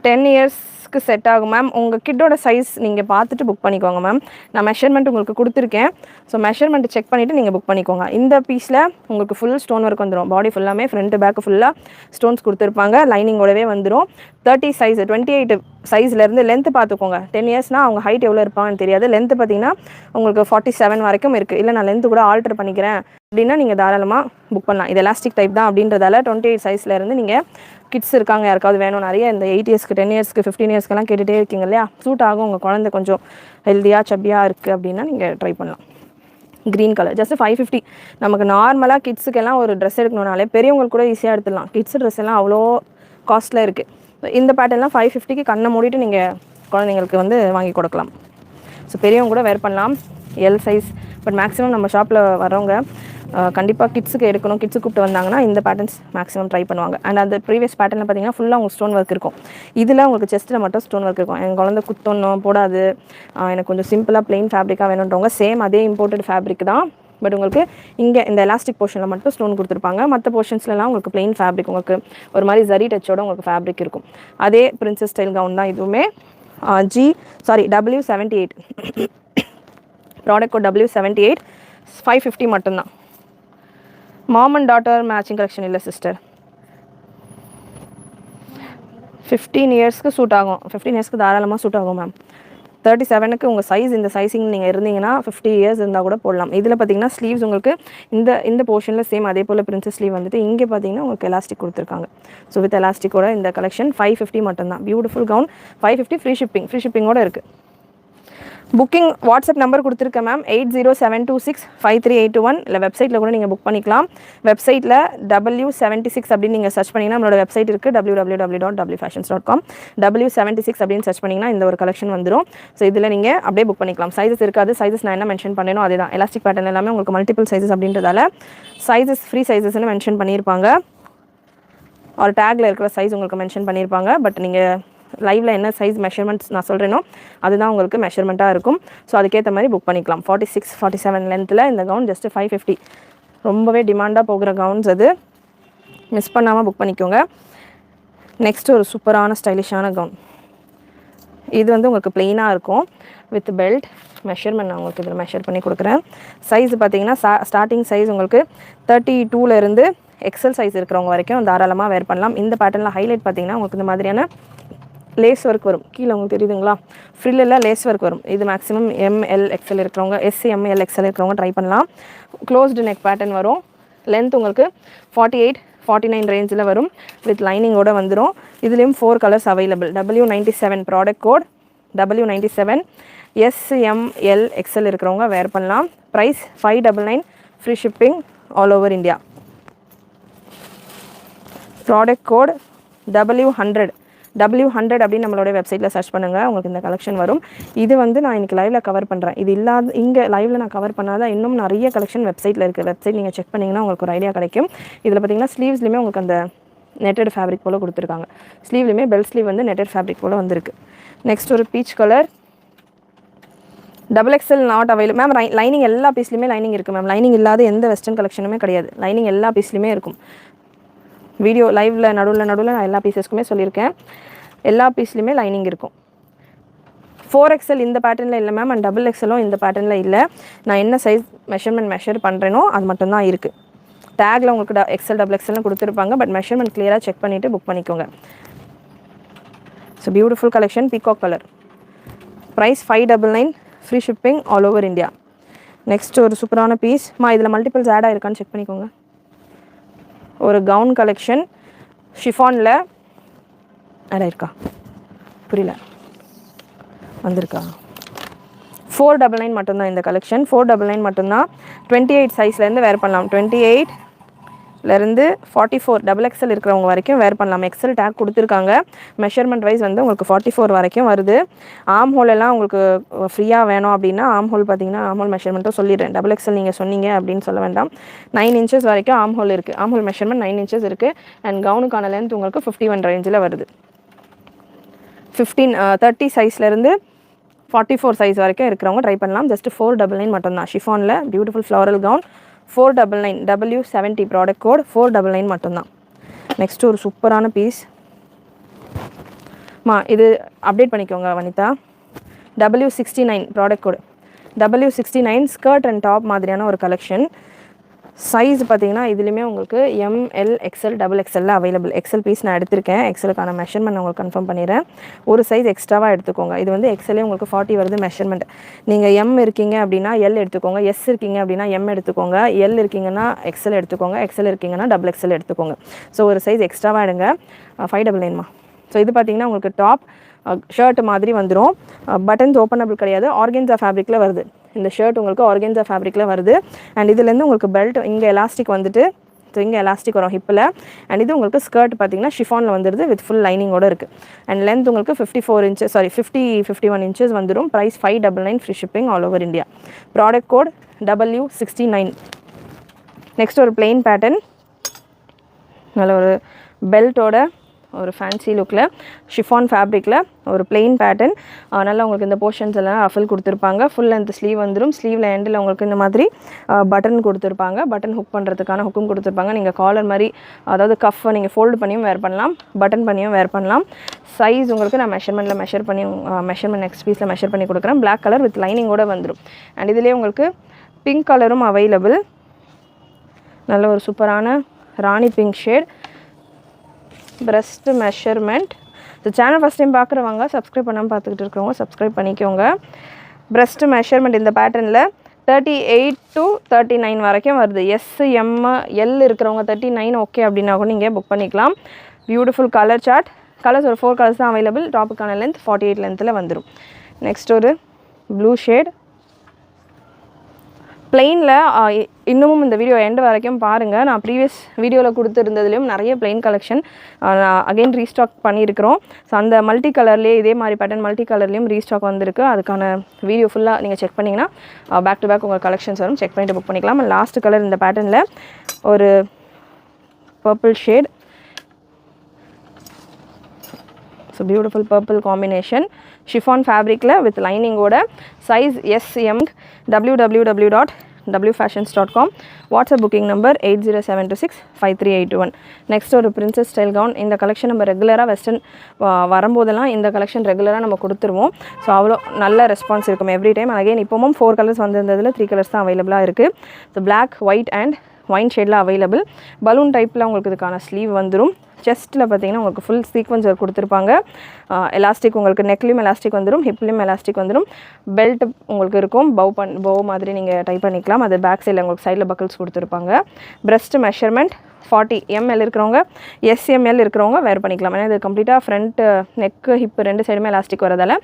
S1: 10 இயர்ஸ்க்கு செட் ஆகும் மேம். உங்கள் கிட்டோட சைஸ் நீங்கள் பார்த்துட்டு புக் பண்ணிக்கோங்க மேம். நான் மெஷர்மெண்ட் உங்களுக்கு கொடுத்துருக்கேன். ஸோ மெஷர்மெண்ட் செக் பண்ணிவிட்டு நீங்கள் புக் பண்ணிக்கோங்க. இந்த பீஸில் உங்களுக்கு ஃபுல் ஸ்டோன் ஒர்க் வந்துடும். பாடி ஃபுல்லாமே ஃப்ரண்ட்டு பேக்கு ஃபுல்லாக ஸ்டோன்ஸ் கொடுத்துருப்பாங்க. லைனிங்கோடவே வந்துடும். 30 சைஸ் 28 சைஸ்லேருந்து லென்த்து பார்த்துக்கோங்க. 10 இயர்ஸ்னால் அவங்க ஹைட் எவ்வளோ இருப்பாங்கன்னு தெரியாது. லென்த்து பார்த்தீங்கன்னா உங்களுக்கு 47 வரைக்கும் இருக்குது. இல்லை நான் லென்த்து கூட ஆல்டர் பண்ணிக்கிறேன் அப்படின்னா நீங்கள் தாராளமாக புக் பண்ணலாம். இது எலாஸ்டிக் டைப் தான் அப்படின்றதால 28 சைஸ்லேருந்து நீங்கள் கிட்ஸ் இருக்காங்க யாருக்காவது வேணும், நிறைய இந்த 8 இயர்ஸ்க்கு 10 இயர்ஸ்க்கு 15 இயர்ஸ்க்கெல்லாம் கேட்டுகிட்டே இருக்கீங்க இல்லையா, சூட் ஆகும். உங்கள் குழந்தை கொஞ்சம் ஹெல்த்தியாக சப்பியாக இருக்குது அப்படின்னா நீங்கள் ட்ரை பண்ணலாம். Green colour just 550. நமக்கு நார்மலாக கிட்ஸுக்கெல்லாம் ஒரு ட்ரெஸ் எடுக்கணுனாலே பெரியவங்களுக்கு கூட ஈஸியாக எடுத்துடலாம். கிட்ஸ் ட்ரெஸ் எல்லாம் அவ்வளோ காஸ்ட்டில் இருக்குது. இந்த பேட்டர்லாம் 550க்கு கண்ணை மூடிட்டு நீங்கள் குழந்தைங்களுக்கு வந்து வாங்கி கொடுக்கலாம். ஸோ பெரியவங்க கூட வேர் பண்ணலாம். L size. பட் மேக்ஸிமம் நம்ம ஷாப்பில் வரவங்க கண்டிப்பாக கிட்ஸுக்கு எடுக்கணும், கிட்ஸுக்கு கூப்பிட்டு வந்தாங்கன்னா இந்த பேட்டர்ன்ஸ் மேக்ஸிமம் ட்ரை பண்ணுவாங்க. அண்ட் அந்த ப்ரீவியஸ் பேட்டர்னில் பார்த்தீங்கன்னா ஃபுல்லாக உங்களுக்கு ஸ்டோன் ஒர்க் இருக்கும். இதில் உங்களுக்கு செஸ்ட்டில் மட்டும் ஸ்டோன் ஒர்க் இருக்கும். என் குழந்தை குத்தணும் போடாது, எனக்கு கொஞ்சம் சிம்பிளாக பிளெயின் ஃபேப்ரிக்காக வேணுன்றவங்க சேம் அதே இம்போர்ட்டட் ஃபேப்ரிக் தான். பட் உங்களுக்கு இங்கே இந்த எலாஸ்டிக் போர்ஷனில் மட்டும் ஸ்டோன் கொடுத்துருப்பாங்க. மற்ற போர்ஷன்ஸ்லாம் உங்களுக்கு பிளெயின் ஃபேப்ரிக், உங்களுக்கு ஒரு மாதிரி ஜரி டச்சோட உங்களுக்கு ஃபேப்ரிக் இருக்கும். அதே பிரின்சஸ் ஸ்டைல் கவுன் தான் இதுவுமே. W78 ப்ராடக்ட் கோட் W78 550 மட்டும்தான். Mom and daughter matching collection இல்லை சிஸ்டர். 15 இயர்ஸ்க்கு சூட் ஆகும். 15 இயர்ஸ்க்கு தாராளமாக சூட் ஆகும் மேம். 37க்கு உங்கள் சைஸ் இந்த சைஸிங் நீங்கள் இருந்தீங்கன்னா 50 இயர்ஸ் இருந்தால் கூட போடலாம். இதில் பார்த்தீங்கன்னா ஸ்லீவ்ஸ் உங்களுக்கு இந்த போர்ஷனில் சேம் அதே போல் பிரின்சஸ் ஸ்லீவ் வந்துட்டு இங்கே பார்த்தீங்கன்னா உங்களுக்கு எலாஸ்டிக் கொடுத்துருக்காங்க. ஸோ வித் எலாஸ்டிக்கோட இந்த கலெக்ஷன் 550 மட்டும்தான். Beautiful gown 550. ஃப்ரீ ஷிப்பிங்கோடு இருக்குது. புக்கிங் வாட்ஸ்அப் நம்பர் கொடுத்துருக்கேன் மேம் 8072653821 இல்லை வெப்சைட்டில் கூட நீங்கள் புக் பண்ணிக்கலாம். வெப்சைட்டில் W76 அப்படின்னு நீங்கள் சர்ச் பண்ணிங்கன்னா நம்மளோட வெப்சைட் இருக்குது www.wfashions.com W76 அப்படின்னு சர்ச் பண்ணிங்கன்னா இந்த ஒரு கலெக்ஷன் வந்துடும். ஸோ இதில் நீங்கள் அப்படியே புக் பண்ணிக்கலாம். சைஸஸ் இருக்காது. சைஸஸ் நான் என்ன மென்ஷன் பண்ணேனோ அதே தான். எலாஸ்டிக் பேட்டர்ன் எல்லாமே உங்களுக்கு மல்டிபிள் சைஸஸ் அப்படின்றதால சைஸஸ் ஃப்ரீ சைஸஸ்ன்னு மென்ஷன் பண்ணியிருப்பாங்க. ஒரு டேக்கில் இருக்கிற சைஸ் உங்களுக்கு மென்ஷன் பண்ணியிருப்பாங்க. பட் நீங்கள் லைவில் என்ன சைஸ் மெஷர்மெண்ட்ஸ் நான் சொல்கிறேனோ அதுதான் உங்களுக்கு மெஷர்மெண்ட்டாக இருக்கும். ஸோ அதுக்கேற்ற மாதிரி புக் பண்ணிக்கலாம். 46-47 லென்த்தில் இந்த கவுன் ஜஸ்ட் 550. ரொம்பவே டிமாண்டாக போகிற கவுன்ஸ் அது. மிஸ் பண்ணாமல் புக் பண்ணிக்கோங்க. நெக்ஸ்ட்டு ஒரு சூப்பரான ஸ்டைலிஷான கவுன். இது வந்து உங்களுக்கு ப்ளெயினாக இருக்கும் வித் பெல்ட். மெஷர்மெண்ட் நான் உங்களுக்கு இதில் மெஷர் பண்ணி கொடுக்குறேன். சைஸ் பார்த்தீங்கன்னா ஸ்டார்டிங் சைஸ் உங்களுக்கு 32லேருந்து எக்ஸல் சைஸ் இருக்கிறவங்க வரைக்கும் தாராளமாக வேர் பண்ணலாம். இந்த பேட்டர்னில் ஹைலைட் பார்த்தீங்கன்னா உங்களுக்கு இந்த மாதிரியான லேஸ் ஒர்க் வரும். கீழே உங்களுக்கு தெரியுதுங்களா, ஃப்ரில்லில் லேஸ் ஒர்க் வரும். இது மேக்ஸிமம் ML XL இருக்கிறவங்க, SML XL இருக்கிறவங்க ட்ரை பண்ணலாம். க்ளோஸ்டு நெக் பேட்டர்ன் வரும். லென்த் உங்களுக்கு 48-49 ரேஞ்சில் வரும். வித் லைனிங்கோடு வந்துடும். இதுலேயும் 4 colours available. W97 product code W97 SML XL இருக்கிறவங்க வேர் பண்ணலாம். Price 599. Free shipping all over India. Product code W100 அப்படின்னு நம்மளோட வெப்சைட்டில் சர்ச் பண்ணுங்கள். உங்களுக்கு இந்த கலெக்ஷன் வரும். இது வந்து நான் இன்றைக்கி லைவில் கவர் பண்ணுறேன். இது இல்லாத இங்கே லைவில் நான் கவர் பண்ணாதான் இன்னும் நிறைய கலெக்ஷன் வெப்சைட்டில் இருக்குது. வெப்சைட் நீங்கள் செக் பண்ணிங்கன்னா உங்களுக்கு ஒரு ஐடியா கிடைக்கும். இதில் பார்த்தீங்கன்னா ஸ்லீவ்ஸ்லையுமே உங்களுக்கு அந்த நெட்டட் ஃபேப்ரிக் போல் கொடுத்துருக்காங்க. ஸ்லீவ்லையுமே பெல்ட் ஸ்லீவ் வந்து நெட்டட் ஃபேப்ரிக் போல் வந்திருக்கு. நெக்ஸ்ட் ஒரு peach colour. XXL not available ma'am. Lining எல்லா பீஸ்லையுமே லைனிங் இருக்குது மேம். லைனிங் இல்லாத எந்த வெஸ்டர்ன் கலெக்ஷனுமே கிடையாது. லைனிங் எல்லா பீஸ்லையுமே இருக்கும். வீடியோ லைவில் நடுவில் நான் எல்லா பீசஸ்க்குமே சொல்லியிருக்கேன். எல்லா பீஸ்லையுமே லைனிங் இருக்கும். 4XL இந்த பேட்டர்னில் இல்லை மேம். அண்ட் XXL இந்த பேட்டர்னில் இல்லை. நான் என்ன சைஸ் மெஷர் பண்ணுறேனோ அது மட்டும்தான் இருக்குது. டேக்கில் உங்களுக்கு XL XXLனு கொடுத்துருப்பாங்க. பட் மெஷர்மெண்ட் கிளியராக செக் பண்ணிவிட்டு புக் பண்ணிக்கோங்க. So beautiful collection. Peacock colour. Price 599. Free shipping all over India. Next ஒரு சூப்பரான பீஸ். இதில் மல்டிபிள்ஸ் ஆட் ஆகிருக்கான்னு செக் பண்ணிக்கோங்க. ஒரு கவுன் கலெக்ஷன் ஷிஃபானில் ஆட் ஆயிருக்கா, புரியல, வந்திருக்கா. 499 மட்டும்தான் இந்த கலெக்ஷன். 499 மட்டும்தான். 28 சைஸ்லேருந்து வேர் பண்ணலாம். 28லேருந்து 44 XXL இருக்கிறவங்க வரைக்கும் வேர் பண்ணலாம். எக்ஸல் டேக் கொடுத்துருக்காங்க. மெஷர்மெண்ட் வைஸ் வந்து உங்களுக்கு 44 வரைக்கும் வருது. ஆம் ஹோல் எல்லாம் உங்களுக்கு ஃப்ரீயாக வேணும் அப்படின்னா ஆம் ஹோல் பார்த்தீங்கன்னா ஆம் ஹோல் மெஷர்மெண்ட்டும் சொல்லிடுறேன். XXL நீங்கள் சொன்னீங்க அப்படின்னு சொல்ல வேண்டாம். 9 inches வரைக்கும் ஆம் ஹோல் இருக்குது. ஆம் ஹோல் மெஷர்மெண்ட் 9 inches இருக்குது. அண்ட் கவுனுக்கான லென்த் உங்களுக்கு 51 ரேஞ்சில் வருது. 30 சைஸ்லேருந்து 44 சைஸ் வரைக்கும் இருக்கிறவங்க ட்ரை பண்ணலாம். ஜஸ்ட் 499 மட்டும்தான். ஷிஃபானில் beautiful floral gown 499. W70 product code 499 மட்டும்தான். நெக்ஸ்ட் ஒரு சூப்பரான பீஸ். இது அப்டேட் பண்ணிக்கோங்க Vanitha. W69 product code. W69 skirt and top மாதிரியான ஒரு கலெக்ஷன். சைஸ் பார்த்தீங்கன்னா இதுலேயுமே உங்களுக்கு ML XL XXL available. XL piece நான் எடுத்திருக்கேன். XLக்கான மெஷர்மெண்ட் உங்களுக்கு கன்ஃபார்ம் பண்ணிடுறேன். ஒரு சைஸ் எக்ஸ்ட்ராவாக எடுத்துக்கோங்க. இது வந்து XLே உங்களுக்கு 40 வருது மெஷர்மெண்ட். நீங்கள் M இருக்கீங்க அப்படின்னா L எடுத்துக்கோங்க. S இருக்கீங்க அப்படின்னா M எடுத்துக்கோங்க. L இருக்கீங்கன்னா XL எடுத்துக்கோங்க. XL இருக்கீங்கன்னா XXL எடுத்துக்கோங்க. ஸோ ஒரு சைஸ் எக்ஸ்ட்ராவாக எடுங்க. 599. ஸோ இது பார்த்தீங்கன்னா உங்களுக்கு டாப் ஷர்ட் மாதிரி வந்துடும். பட்டன்ஸ் ஓப்பனபிள் கிடையாது. ஆர்கென்சா ஃபேப்ரிக்கில் வருது. இந்த ஷர்ட் உங்களுக்கு ஆர்கென்சா ஃபேப்ரிக்கில் வருது. அண்ட் இதுலேருந்து உங்களுக்கு பெல்ட் இங்கே எலாஸ்டிக் வந்துட்டு, ஸோ இங்கே எலாஸ்டிக் வரும் ஹிப்பில். அண்ட் இது உங்களுக்கு ஸ்கர்ட் பார்த்தீங்கன்னா ஷிஃபானில் வந்துடுது வித் ஃபுல் லைனிங்கோடு இருக்குது. அண்ட் லென்த் உங்களுக்கு 51 inches வந்துடும். Price 599. Free shipping all over India. Product code W69. Next ஒரு பிளெயின் பேட்டர்ன். நல்ல ஒரு பெல்ட்டோட ஒரு ஃபேன்சி லுக்கில் ஷிஃபான் ஃபேப்ரிக்கில் ஒரு பிளெயின் பேட்டர்ன். நல்லா உங்களுக்கு இந்த போர்ஷன்ஸ் எல்லாம் ரஃபில் கொடுத்துருப்பாங்க. ஃபுல் லென்த் ஸ்லீவ் வந்துடும். ஸ்லீவில் எண்டில் உங்களுக்கு இந்த மாதிரி பட்டன் கொடுத்துருப்பாங்க. பட்டன் ஹுக் பண்ணுறதுக்கான ஹுக்கும் கொடுத்துருப்பாங்க. நீங்கள் காலர் மாதிரி, அதாவது கஃப்பை நீங்கள் ஃபோல்டு பண்ணியும் வேர் பண்ணலாம், பட்டன் பண்ணியும் வேர் பண்ணலாம். சைஸ் உங்களுக்கு நான் மெஷர்மெண்ட் நெக்ஸ்ட் பீஸில் மெஷர் பண்ணி கொடுக்குறேன். பிளாக் கலர் வித் லைனிங்கோடு வந்துடும். அண்ட் இதுலேயே உங்களுக்கு பிங்க் கலரும் அவைலபிள். நல்ல ஒரு சூப்பரான rani pink shade. Breast measurement. So channel first time பார்க்குறவங்க, சப்ஸ்கிரைப் பண்ணாமல் பார்த்துக்கிட்டு இருக்கிறவங்க சப்ஸ்கிரைப் பண்ணிக்கோங்க. பிரஸ்ட் மெஷர்மெண்ட் இந்த பேட்டர்னில் 38 to 39 வரைக்கும் வருது. SML இருக்கிறவங்க 39 ஓகே அப்படின்னா கூட நீங்கள் புக் பண்ணிக்கலாம். Beautiful colour chart. கலர்ஸ் ஒரு 4 கலர்ஸ் தான் அவைலபிள். டாப்புக்கான லென்த் 48 லென்த்தில் வந்துடும். நெக்ஸ்ட் ஒரு ப்ளூ ஷேட். பிளெயினில் இன்னமும் இந்த வீடியோ எண்டு வரைக்கும் பாருங்கள். நான் ப்ரீவியஸ் வீடியோவில் கொடுத்துருந்ததுலேயும் நிறைய பிளெயின் கலெக்ஷன் அகெயின் ரீஸ்டாக் பண்ணியிருக்கிறோம். ஸோ அந்த மல்டி கலர்லேயே இதே மாதிரி பேட்டர்ன் மல்டி கலர்லேயும் ரீஸ்டாக் வந்திருக்கு. அதுக்கான வீடியோ ஃபுல்லாக நீங்கள் செக் பண்ணிங்கன்னா பேக் டு பேக் உங்கள் கலெக்ஷன்ஸ் வரும். செக் பண்ணிவிட்டு புக் பண்ணிக்கலாம். லாஸ்ட் கலர் இந்த பேட்டர்னில் ஒரு purple shade. So beautiful purple combination. Chiffon ஃபேப்ரிக்கில் வித் லைனிங்கோட. Size SM. www.wfashions.com. WhatsApp booking number 8072653821. Next ஒரு பிரின்சஸ் ஸ்டைல் கவுன். இந்த கலெக்ஷன் நம்ம ரெகுலராக வெஸ்டர்ன் வரும்போதெல்லாம் இந்த கலெக்ஷன் ரெகுலராக நம்ம கொடுத்துருவோம். ஸோ அவ்வளோ நல்ல ரெஸ்பான்ஸ் இருக்கும் எவ்ரி டைம். அகைன் இப்போவும் 4 கலர்ஸ் வந்திருந்ததில் 3 கலர்ஸ் தான் அவைலபிளாக இருக்குது. So black, white and wine ஷேடில் அவைலபிள். பலூன் டைப்பில் உங்களுக்கு இதுக்கான ஸ்லீவ் வந்துடும். செஸ்ட்டில் பார்த்தீங்கன்னா உங்களுக்கு ஃபுல் சீக்வன்ஸ் ஒர்க் கொடுத்துருப்பாங்க. எலாஸ்டிக் உங்களுக்கு நெக்லையும் எலாஸ்டிக் வந்துடும், ஹிப்லையும் எலாஸ்டிக் வந்துடும். பெல்ட் உங்களுக்கு இருக்கும். போ மாதிரி நீங்கள் டைப் பண்ணிக்கலாம். அது பேக் சைடில் உங்களுக்கு சைடில் பக்கிள்ஸ் கொடுத்துருப்பாங்க. பிரஸ்ட் மெஷர்மெண்ட் 40 ml இருக்கிறவங்க, SML இருக்கிறவங்க வேர் பண்ணிக்கலாம். ஏன்னா இது கம்ப்ளீட்டாக ஃப்ரண்ட் நெக்கு ஹிப் 2 சைடுமே எலாஸ்டிக் வரதால்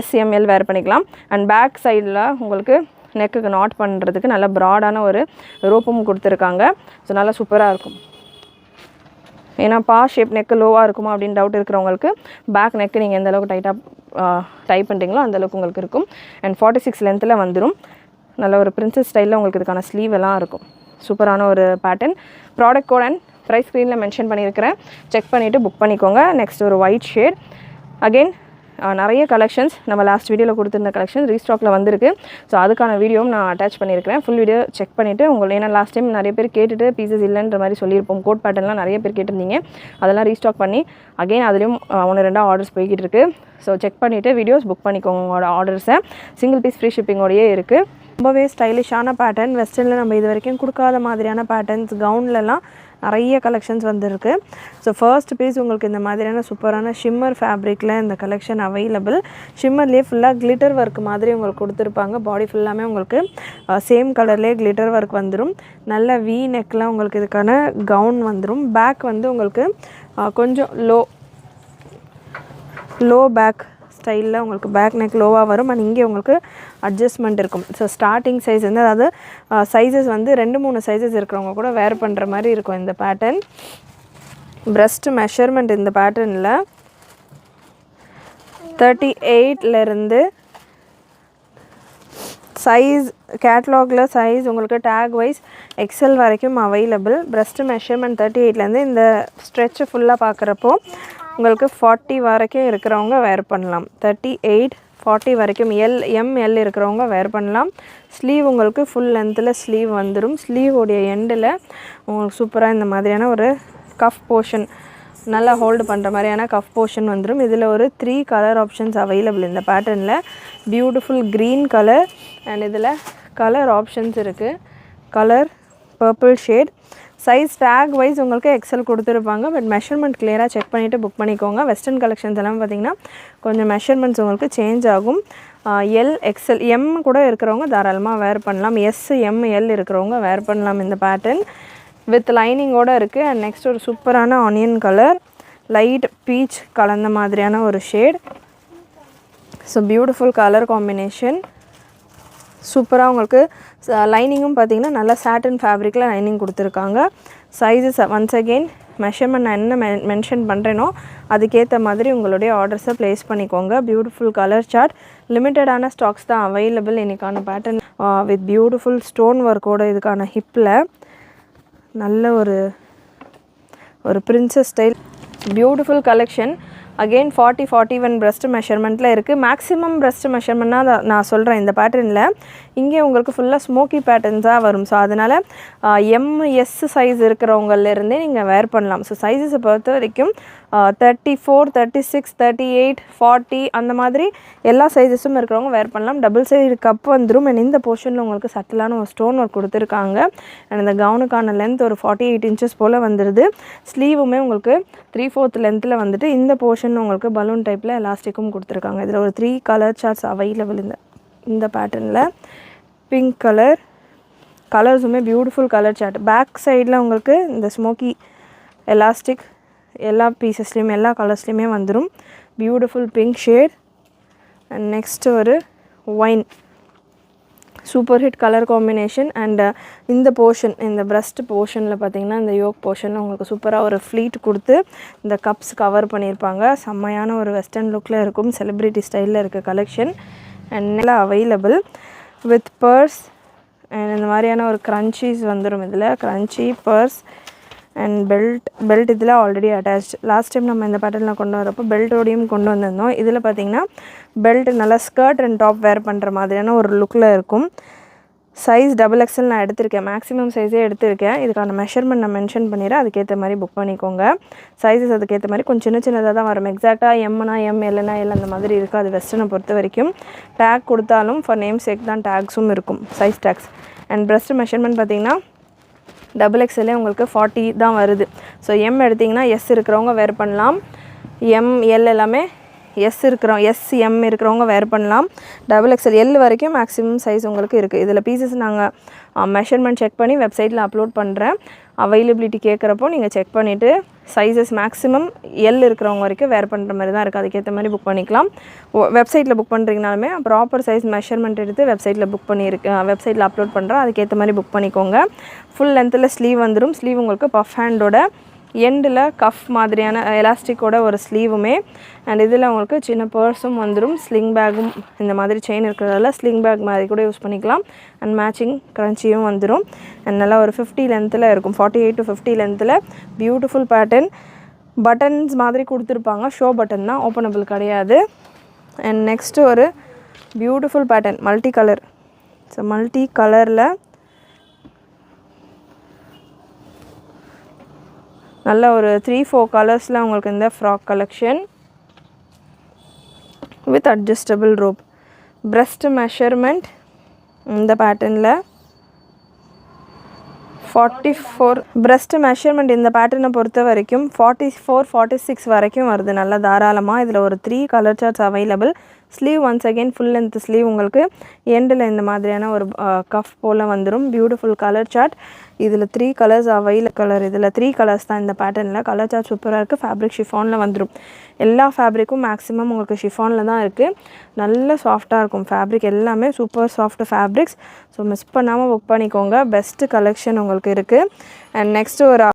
S1: SML வேர் பண்ணிக்கலாம். அண்ட் பேக் சைடில் உங்களுக்கு நெக்குக்கு நாட் பண்ணுறதுக்கு நல்ல ப்ராடான ஒரு ரோப்பும் கொடுத்துருக்காங்க. ஸோ நல்லா சூப்பராக இருக்கும். ஏன்னா ஷேப் நெக்கு லோவாக இருக்குமா அப்படின்னு டவுட் இருக்கிறவங்களுக்கு பேக் நெக்கு நீங்கள் எந்த அளவுக்கு டைப் பண்ணுறீங்களோ அந்தளவுக்கு உங்களுக்கு இருக்கும். அண்ட் 46 லென்த்தில் வந்துடும். நல்ல ஒரு பிரின்சஸ் ஸ்டைலில் உங்களுக்கு இதுக்கான ஸ்லீவ் எல்லாம் இருக்கும். சூப்பரான ஒரு pattern. Product code and price ஸ்க்ரீனில் மென்ஷன் பண்ணியிருக்கிறேன். செக் பண்ணிவிட்டு புக் பண்ணிக்கோங்க. நெக்ஸ்ட் ஒரு ஒயிட் ஷேட். அகெயின் நிறைய கலெக்ஷன்ஸ் நம்ம லாஸ்ட் வீடியோவில் கொடுத்துருந்த கலெக்ஷன் ரீஸ்டாக்கில் வந்திருக்கு. ஸோ அதுக்கான வீடியோவும் நான் அட்டாச் பண்ணியிருக்கிறேன். ஃபுல் வீடியோ செக் பண்ணிவிட்டு ஏன்னா லாஸ்ட் டைம் நிறைய பேர் கேட்டுட்டு பீசஸ் இல்லைன்ற மாதிரி சொல்லியிருப்போம். கோட் பேட்டர்ன்லாம் நிறைய பேர் கேட்டிருந்தீங்க. அதெல்லாம் ரீஸ்டாக் பண்ணி அகெயின் அதுலேயும் 1-2 ஆர்டர்ஸ் போய்கிட்டு இருக்குது. ஸோ செக் பண்ணிவிட்டு வீடியோஸ் புக் பண்ணிக்கோங்க. உங்களோட ஆர்டர்ஸை சிங்கிள் பீஸ் ஃப்ரீ ஷிப்பிங்கோடையே இருக்குது. ரொம்பவே ஸ்டைலிஷான பேட்டர்ன். வெஸ்டர்னில் நம்ம இது வரைக்கும் கொடுக்காத மாதிரியான பேட்டர்ன்ஸ் கவுன்லலாம் நிறைய கலெக்ஷன்ஸ் வந்துருக்கு. ஸோ ஃபர்ஸ்ட் பீஸ் உங்களுக்கு இந்த மாதிரியான சூப்பரான ஷிம்மர் ஃபேப்ரிக்கில் இந்த கலெக்ஷன் அவைலபிள். ஷிம்மர்லேயே ஃபுல்லாக கிளிட்டர் ஒர்க் மாதிரி உங்களுக்கு கொடுத்துருப்பாங்க. பாடி ஃபுல்லாமே உங்களுக்கு சேம் கலர்லேயே கிளிட்டர் ஒர்க் வந்துடும். நல்ல வி நெக்கில் உங்களுக்கு இதுக்கான கவுன் வந்துடும். பேக் வந்து உங்களுக்கு கொஞ்சம் லோ பேக் ஸ்டைலில் உங்களுக்கு பேக் நெக் லோவாக வரும். அண்ட் இங்கே உங்களுக்கு அட்ஜஸ்ட்மெண்ட் இருக்கும். ஸோ ஸ்டார்டிங் சைஸ் வந்து அதாவது சைஸஸ் வந்து 2-3 சைஸஸ் இருக்கிறவங்க கூட வேர் பண்ணுற மாதிரி இருக்கும் இந்த பேட்டர்ன். பிரஸ்ட் மெஷர்மெண்ட் இந்த பேட்டர்னில் 38லேருந்து சைஸ் கேட்லாகில் சைஸ் உங்களுக்கு டேக் வைஸ் XL வரைக்கும் அவைலபிள். பிரஸ்ட் மெஷர்மெண்ட் 38லேருந்து இந்த ஸ்ட்ரெச்சு ஃபுல்லாக பார்க்குறப்போ உங்களுக்கு 40 வரைக்கும் இருக்கிறவங்க வேர் பண்ணலாம். 38, 40 வரைக்கும் ML இருக்கிறவங்க வேர் பண்ணலாம். ஸ்லீவ் உங்களுக்கு ஃபுல் லென்த்தில் ஸ்லீவ் வந்துடும். ஸ்லீவோடைய எண்டில் உங்களுக்கு சூப்பராக இந்த மாதிரியான ஒரு கஃப் போர்ஷன் நல்லா ஹோல்டு பண்ணுற மாதிரியான கஃப் போர்ஷன் வந்துடும். இதில் ஒரு 3 கலர் ஆப்ஷன்ஸ் அவைலபிள் இந்த பேட்டர்னில். பியூட்டிஃபுல் க்ரீன் கலர் அண்ட் இதில் கலர் ஆப்ஷன்ஸ் இருக்குது. Colour purple shade. Size tag wise உங்களுக்கு XL கொடுத்துருப்பாங்க. பட் மெஷர்மெண்ட் கிளியராக செக் பண்ணிவிட்டு புக் பண்ணிக்கோங்க. வெஸ்டர்ன் கலெக்ஷன்ஸ் எல்லாம் பார்த்திங்கன்னா கொஞ்சம் மெஷர்மெண்ட்ஸ் உங்களுக்கு சேஞ்ச் ஆகும். L, XL, M கூட இருக்கிறவங்க தாராளமாக வேர் பண்ணலாம். S, M, L இருக்கிறவங்க வேர் பண்ணலாம். இந்த பேட்டர்ன் வித் லைனிங்கோடு இருக்குது. அண்ட் நெக்ஸ்ட் ஒரு சூப்பரான ஆனியன் கலர், லைட் பீச் கலந்த மாதிரியான ஒரு shade. So beautiful colour combination. சூப்பராக உங்களுக்கு லைனிங்கும் பார்த்திங்கன்னா நல்லா சாட்டன் ஃபேப்ரிக்கில் லைனிங் கொடுத்துருக்காங்க. சைஸஸ் ஒன்ஸ் அகெயின் மெஷர்மெண்ட் நான் என்ன மென்ஷன் பண்ணுறேனோ அதுக்கேற்ற மாதிரி உங்களுடைய ஆர்டர்ஸை ப்ளேஸ் பண்ணிக்கோங்க. Beautiful colour chart. லிமிட்டடான ஸ்டாக்ஸ் தான் அவைலபிள். இன்றைக்கான பேட்டர்ன் வித் பியூட்டிஃபுல் ஸ்டோன் ஒர்க்கோட இதுக்கான ஹிப்பில் நல்ல ஒரு princess style beautiful collection. Again 40-41 breast மெஷர்மெண்ட்டில் இருக்குது. மேக்ஸிமம் பிரஸ்ட் மெஷர்மெண்ட்னா நான் சொல்கிறேன் இந்த பேட்டர்னில். இங்கே உங்களுக்கு ஃபுல்லாக ஸ்மோக்கி பேட்டர்ன்ஸாக வரும். ஸோ அதனால் MS சைஸ் இருக்கிறவங்கலேருந்தே நீங்கள் வேர் பண்ணலாம். ஸோ சைஸஸை பொறுத்த வரைக்கும் 34, 36, 38, 40 அந்த மாதிரி எல்லா சைஸஸும் இருக்கிறவங்க வேர் பண்ணலாம். டபுள் சைடு கப் வந்துடும். அண்ட் இந்த போர்ஷனில் உங்களுக்கு சட்டிலான ஒரு ஸ்டோன் ஒர்க் கொடுத்துருக்காங்க. அண்ட் இந்த கவுனுக்கான லென்த் ஒரு 48 inches போல் வந்துடுது. ஸ்லீவுமே உங்களுக்கு 3/4 லென்த்தில் வந்துட்டு இந்த போர்ஷன் உங்களுக்கு பலூன் டைப்பில் எலாஸ்டிக்கும் கொடுத்துருக்காங்க. இதில் ஒரு 3 கலர் சார்ட்ஸ் அவைலபிள் இந்த பேட்டர்னில். பிங்க் கலர்ஸுமே பியூட்டிஃபுல் கலர் சார்ட். பேக் சைடில் உங்களுக்கு இந்த ஸ்மோக்கி எலாஸ்டிக் எல்லா பீசஸ்லேயுமே எல்லா கலர்ஸ்லேயுமே வந்துடும். Beautiful pink shade. And next ஒரு wine super hit colour combination. And இந்த போர்ஷன், இந்த பிரஸ்ட் போர்ஷனில் பார்த்தீங்கன்னா இந்த யோக் போர்ஷனில் உங்களுக்கு சூப்பராக ஒரு ஃப்ளீட் கொடுத்து இந்த கப்ஸ் கவர் பண்ணியிருப்பாங்க. செம்மையான ஒரு வெஸ்டர்ன் லுக்கில் இருக்கும். செலிப்ரிட்டி ஸ்டைலில் இருக்க கலெக்ஷன் அண்ட் நல்லா அவைலபிள் வித் பர்ஸ். அண்ட் இந்த மாதிரியான ஒரு க்ரன்ச்சீஸ் வந்துடும். இதில் க்ரன்ச்சி பர்ஸ் அண்ட் பெல்ட் இதில் ஆல்ரெடி அட்டாச். லாஸ்ட் டைம் நம்ம இந்த பேட்டர்னில் கொண்டு வரப்போ பெல்ட்டோடையும் கொண்டு வந்திருந்தோம். இதில் பார்த்திங்கன்னா பெல்ட் நல்லா ஸ்கர்ட் அண்ட் டாப் வேர் பண்ணுற மாதிரியான ஒரு லுக்கில் இருக்கும். சைஸ் XXL நான் எடுத்திருக்கேன். மேக்ஸிமம் சைஸே எடுத்திருக்கேன். இதுக்கான மெஷர்மெண்ட் நான் மென்ஷன் பண்ணிடுறேன். அதுக்கேற்ற மாதிரி புக் பண்ணிக்கோங்க. சைஸஸ் அதுக்கேற்ற மாதிரி கொஞ்சம் சின்னதாக தான் வரும். எக்ஸாக்டாக எம்னா எம், எல்னா எல் அந்த மாதிரி இருக்குது. அது வெஸ்டர்னை பொறுத்த வரைக்கும். டேக் கொடுத்தாலும் ஃபார் நேம் சேக் தான் டேக்ஸும் இருக்கும், size tags. And breast measurement பார்த்திங்கன்னா XXL உங்களுக்கு 40 தான் வருது. ஸோ எம் எடுத்திங்கன்னா எஸ் இருக்கிறவங்க வேர் பண்ணலாம். எம் எல் எல்லாமே எம் இருக்கிறவங்க வேர் பண்ணலாம். XXL எல் வரைக்கும் மேக்ஸிமம் சைஸ் உங்களுக்கு இருக்குது. இதில் பீசஸ் நாங்கள் மெஷர்மெண்ட் செக் பண்ணி வெப்சைட்டில் அப்லோட் பண்ணுறேன். அவைலபிலிட்டி கேட்குறப்போ நீங்கள் செக் பண்ணிவிட்டு சைஸஸ் மேக்ஸிமம் எல் இருக்கிறவங்க வரைக்கும் வேர் பண்ணுற மாதிரி தான் இருக்குது. அதுக்கேற்ற மாதிரி புக் பண்ணிக்கலாம். வெப்சைட்டில் புக் பண்ணுறீங்கனாலுமே ப்ராப்பர் சைஸ் மெஷர்மெண்ட் எடுத்து வெப்சைட்டில் அப்லோட் பண்ணுறேன். அதுக்கேற்ற மாதிரி புக் பண்ணிக்கோங்க. ஃபுல் லென்த்தில் ஸ்லீவ் வந்துடும். ஸ்லீவ் உங்களுக்கு பஃப் ஹேண்டோட எண்டில் கஃப் மாதிரியான எலாஸ்டிக்கோட ஒரு ஸ்லீவுமே. அண்ட் இதில் உங்களுக்கு சின்ன பர்ஸும் வந்துடும். ஸ்லிங் பேக்கும் இந்த மாதிரி செயின் இருக்கிறதால ஸ்லிங் பேக் மாதிரி கூட யூஸ் பண்ணிக்கலாம். அண்ட் மேட்சிங் க்ரன்ச்சியும் வந்துடும். அண்ட் நல்லா ஒரு 50 லென்த்தில் இருக்கும். 48 to 50 லென்த்தில் பியூட்டிஃபுல் பேட்டர்ன். பட்டன்ஸ் மாதிரி கொடுத்துருப்பாங்க. ஷோ பட்டன் தான், ஓப்பனபிள் கிடையாது. அண்ட் நெக்ஸ்ட்டு ஒரு beautiful pattern multi colour. So multi கலரில் நல்ல ஒரு 3-4 கலர்ஸில் உங்களுக்கு இந்த frock collection with adjustable rope. Breast measurement இந்த பேட்டர்னில் 44. பிரஸ்ட் மெஷர்மெண்ட் இந்த பேட்டர்னை பொறுத்த வரைக்கும் 44-46 வரைக்கும் வருது. நல்லா தாராளமாக. இதில் ஒரு 3 colour charts available. Sleeve once again full length sleeve உங்களுக்கு எண்டில் இந்த மாதிரியான ஒரு கஃப் போல் வந்துடும். Beautiful colour chart. இதில் 3 கலர்ஸ் கலர். இதில் 3 கலர்ஸ் தான் இந்த பேட்டர்னில். கலர் சார்ட் சூப்பராக இருக்குது. ஃபேப்ரிக் ஷிஃபானில் வந்துடும். எல்லா ஃபேப்ரிக்கும் மேக்ஸிமம் உங்களுக்கு ஷிஃபானில் தான் இருக்குது. நல்ல சாஃப்டாக இருக்கும் ஃபேப்ரிக். எல்லாமே super soft fabrics. So miss பண்ணாமல் புக் பண்ணிக்கோங்க. பெஸ்ட்டு கலெக்ஷன் உங்களுக்கு இருக்குது. அண்ட் நெக்ஸ்ட்டு ஒரு